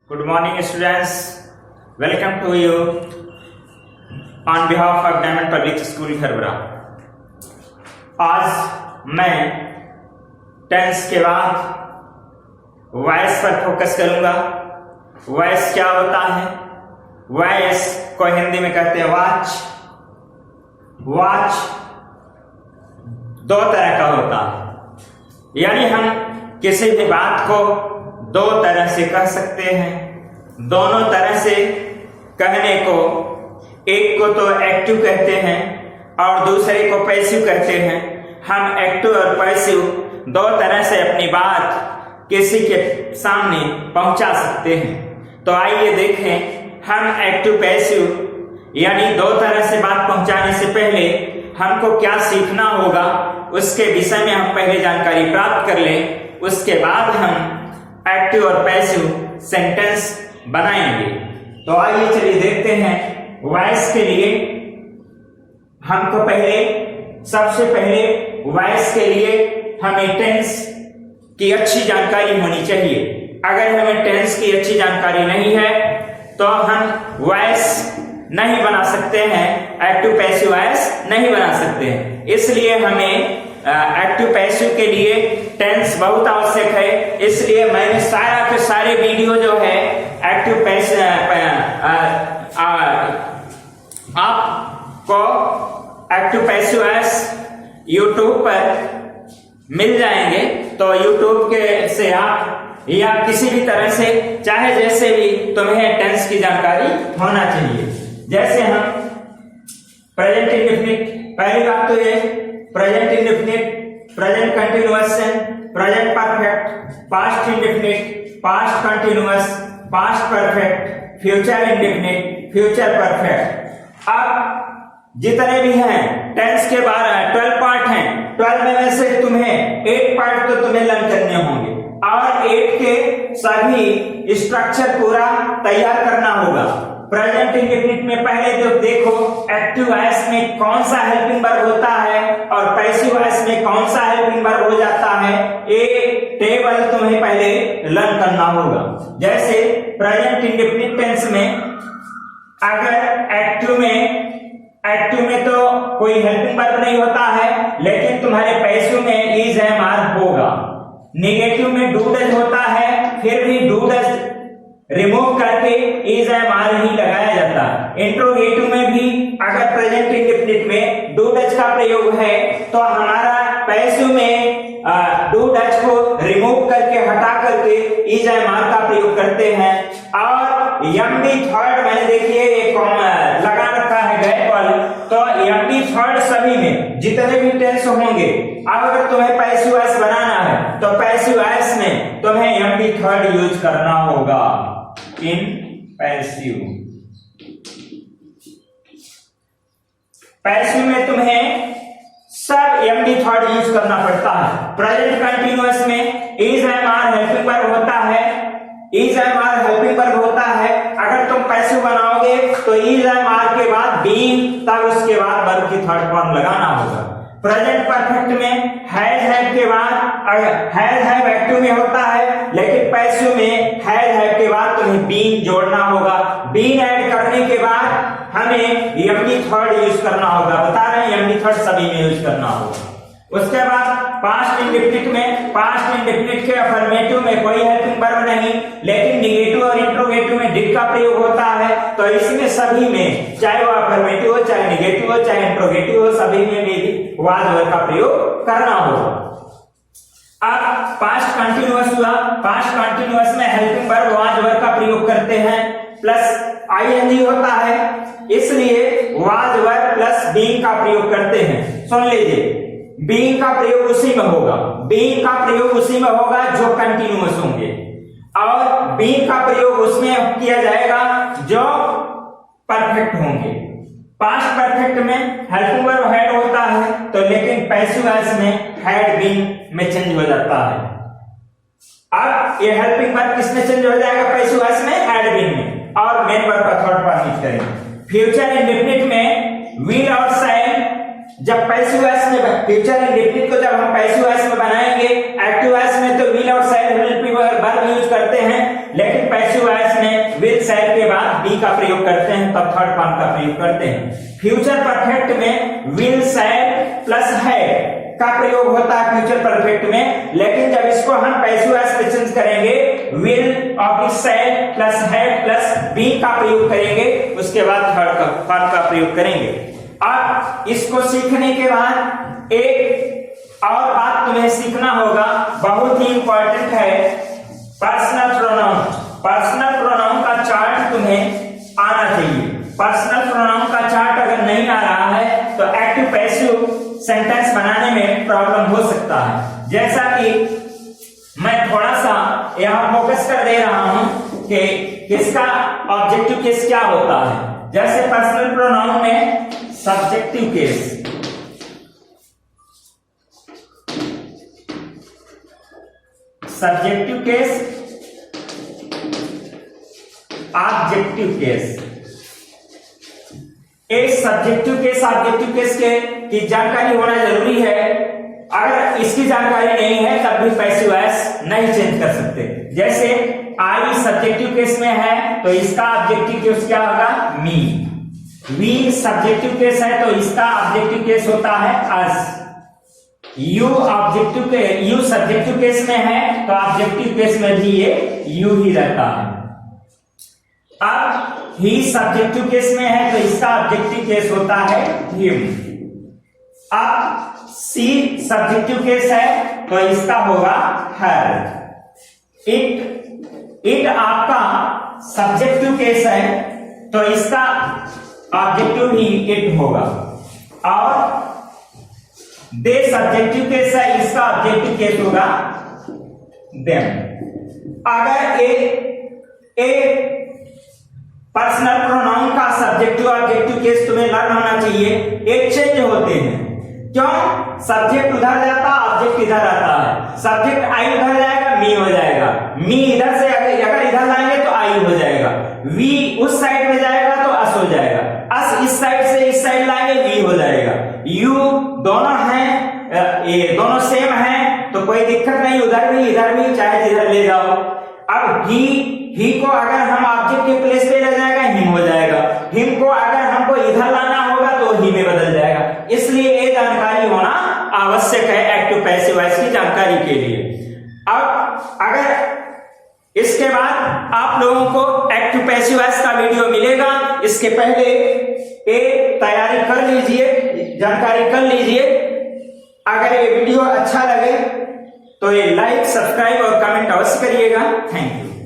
Good morning students, welcome to you on behalf of Diamond Public School खरबरा। आज मैं tense के बाद voice पर फोकस करूंगा। वॉइस क्या होता है? वॉइस को हिंदी में कहते हैं वॉच। वॉच दो तरह का होता है, यानी हम किसी भी बात को दो तरह से कह सकते हैं। दोनों तरह से कहने को, एक को तो एक्टिव कहते हैं और दूसरे को पैसिव कहते हैं। हम एक्टिव और पैसिव दो तरह से अपनी बात किसी के सामने पहुंचा सकते हैं। तो आइए देखें, हम एक्टिव पैसिव यानी दो तरह से बात पहुंचाने से पहले हमको क्या सीखना होगा, उसके विषय में हम पहले जानकारी प्राप्त कर लें। उसके बाद हम एक्टिव और पैसिव सेंटेंस बनाएंगे। तो आइए चलिए देखते हैं। वॉइस के लिए हमको सबसे पहले वॉइस के लिए हमें टेंस की अच्छी जानकारी होनी चाहिए। अगर हमें टेंस की अच्छी जानकारी नहीं है तो हम वॉइस नहीं बना सकते हैं, एक्टिव पैसिव वॉइस नहीं बना सकते हैं। इसलिए हमें एक्टिव पैसिव के लिए टेंस बहुत आवश्यक है। इसलिए मैंने सारा के सारे वीडियो जो है एक्टिव पैसिव आपको एक्टिव पैसिव वॉइस यूट्यूब पर मिल जाएंगे। तो यूट्यूब के से आप या किसी भी तरह से, चाहे जैसे भी तुम्हें टेंस की जानकारी होना चाहिए। जैसे हम प्रेजेंट इंडेफिनिट, पहली बात तो ये present indefinite, present continuous, present perfect, past indefinite, past continuous, past perfect, future indefinite, future perfect. अब जितने भी हैं टेंस के 12 पार्ट हैं। 12 में से तुम्हें 8 पार्ट तो तुम्हें लर्न करने होंगे और 8 के सभी स्ट्रक्चर पूरा तैयार करना होगा। प्रेजेंट इंडेफिनिट में पहले जो देखो, एक्टिव वॉइस में कौन सा हेल्पिंग वर्ब होता है और पैसिव वॉइस में कौन सा हेल्पिंग वर्ब हो जाता है, ये टेबल तुम्हें पहले लर्न करना होगा। जैसे प्रेजेंट इंडेफिनिट टेंस में अगर एक्टिव में तो कोई हेल्पिंग वर्ब नहीं होता है, लेकिन तुम्हारे पैसिव में इज एम आर होगा। नेगेटिव में डू डज होता है, फिर भी डू डज रिमूव करके इज एम आर ही लगाया जाता है। इंट्रोगेटिव में भी अगर प्रेजेंट इंडेफिनिट में डू डज का प्रयोग है तो हमारा पैसिव में डू डज को रिमूव करके हटा करके इज एम आर का प्रयोग करते हैं। और एमडी थर्ड मैंने देखिए एक लगा रखा है गैप वाला, तो एमडी थर्ड सभी में जितने भी टेंस होंगे, अब अगर तुम्हें पैसिव वॉइस बनाना है तो पैसिव वॉइस में तुम्हें एमडी थर्ड यूज करना होगा। इन पैसिव में तुम्हें सब एमडी थर्ड यूज करना पड़ता है। प्रेजेंट कंटिन्यूअस में is am are helping verb होता है, is am are helping verb होता है। अगर तुम पैसिव बनाओगे तो इज एम आर के बाद बीइंग, तब उसके बाद वर्ब की थर्ड फॉर्म लगाना होगा। प्रेजेंट परफेक्ट में हैव के बाद हैव एक्टिव में होता है, लेकिन पैसिव में हैव के बाद तुम्हें बीइंग जोड़ना होगा। बीइंग ऐड करने के बाद हमें एमडी थर्ड यूज करना होगा। बता रहे हैं एमडी थर्ड सभी में यूज करना होगा। उसके बाद पास्ट इंडेफिनिट में, पास्ट इंडेफिनिट के अफर्मेटिव में कोई हेल्पिंग वर्ब नहीं, लेकिन निगेटिव और इंट्रोगेटिव में डिड का प्रयोग होता है। तो इसमें सभी में, चाहे वो अफर्मेटिव हो, चाहे निगेटिव हो, चाहे इंट्रोगेटिव हो, सभी में भी वाज वर्ब का प्रयोग करना होगा। अब पास्ट कंटिन्यूअस हुआ, पास्ट कंटिन्यूअस में हेल्पिंग वर्ब वाज वर्ब का प्रयोग करते हैं, प्लस आईएनजी होता है, इसलिए वाज वर्ब प्लस बीइंग का प्रयोग करते हैं। सुन लीजिए, बीइंग का प्रयोग उसी में होगा, बीइंग का प्रयोग उसी में होगा जो कंटिन्यूअस होंगे, और बीइंग का प्रयोग उसमें किया जाएगा जो परफेक्ट होंगे। पास्ट परफेक्ट में हेल्पिंग वर्ब हैड होता है, तो लेकिन पैसिव वॉइस में हैड बीन में चेंज हो जाता है। अब ये हेल्पिंग वर्ब किसमें चेंज हो जाएगा? पैसिव वॉइस में, हैड बीन में, और मेन वर्ब का थर्ड फॉर्म यूज करेंगे। फ्यूचर इंडेफिनिट में विल और शैल, जब पैसिव वॉइस में, फ्यूचर इंडेफिनिट को जब हम पैसिव वॉइस में बनाएंगे, एक्टिव वॉइस में तो विल और शैल हेल्पिंग वर्ब यूज करते हैं, लेकिन पैसिव वॉइस में बी का प्रयोग करते हैं तब थर्ड फॉर्म का प्रयोग करते हैं। फ्यूचर परफेक्ट में विल, शैल प्लस है का प्रयोग होता है फ्यूचर परफेक्ट में, लेकिन जब इसको हम पैसिव वॉइस पे चेंज करेंगे विल और शैल प्लस है प्लस बी का प्रयोग करेंगे, उसके बाद थर्ड फॉर्म का प्रयोग करेंगे। अब इसको सीखने के बाद एक और बात तुम्हें सीखना होगा, बहुत ही इंपॉर्टेंट है, पर्सनल प्रोनाउन। पर्सनल प्रोनाउन का चार्ट तुम्हें आना चाहिए। पर्सनल प्रोनाउन का चार्ट अगर नहीं आ रहा है तो एक्टिव पैसिव सेंटेंस बनाने में प्रॉब्लम हो सकता है। जैसा कि मैं थोड़ा सा यहां फोकस कर दे रहा हूं कि किसका ऑब्जेक्टिव केस क्या होता है। जैसे पर्सनल प्रोनाउन में subjective case, subjective case, objective case. एक सब्जेक्टिव केस ऑब्जेक्टिव केस के की जानकारी होना जरूरी है। अगर इसकी जानकारी नहीं है तब भी पैसिव वॉइस नहीं चेंज कर सकते। जैसे आई सब्जेक्टिव केस में है तो इसका ऑब्जेक्टिव केस क्या होगा, मी। वी सब्जेक्टिव केस है तो इसका ऑब्जेक्टिव केस होता है अस। यू ऑब्जेक्टिव के यू सब्जेक्टिव केस में है तो ऑब्जेक्टिव केस में भी ये यू ही रहता है। अब ही सब्जेक्टिव केस में है तो इसका ऑब्जेक्टिव केस होता है हिम। अब सी सब्जेक्टिव केस है तो इसका होगा हर। इट आपका सब्जेक्टिव केस है तो इसका ऑब्जेक्टिव ही इट होगा। और दे सब्जेक्टिव केस है, इसका ऑब्जेक्टिव केस होगा देम। अगर ए पर्सनल प्रोनाउन का सब्जेक्टिव ऑब्जेक्टिव केस तुम्हें लर्न होना चाहिए। एक चेंज होते हैं, क्यों? सब्जेक्ट उधर जाता, ऑब्जेक्ट इधर आता है। सब्जेक्ट आई उधर जाएगा, मी हो जाएगा। मी इधर से अगर इधर लाएंगे तो आई हो जाएगा। वी उस साइड में जाएगा तो अस हो जाएगा। अस इस साइड से इस साइड लाएंगे, वी हो जाएगा। यू दोनों हैं, ये दोनों सेम हैं तो कोई दिक्कत नहीं, उधर भी इधर भी चाहे जिधर ले जाओ। अब ही को अगर हम ऑब्जेक्ट के प्लेस पे ले जाएगा, हिम हो जाएगा। हिम को अगर हमको इधर लाना होगा तो ही में बदल जाएगा। इसलिए ये जानकारी होना आवश्यक है एक्टिव पैसिव वॉइस की जानकारी के लिए। अब अगर इसके बाद आप लोगों को एक्टिव पैसिव वॉइस का वीडियो मिलेगा, इसके पहले ये तैयारी कर लीजिए, जानकारी कर लीजिए। अगर ये वीडियो अच्छा लगे तो ये लाइक, सब्सक्राइब और कमेंट अवश्य करिएगा। Thank you.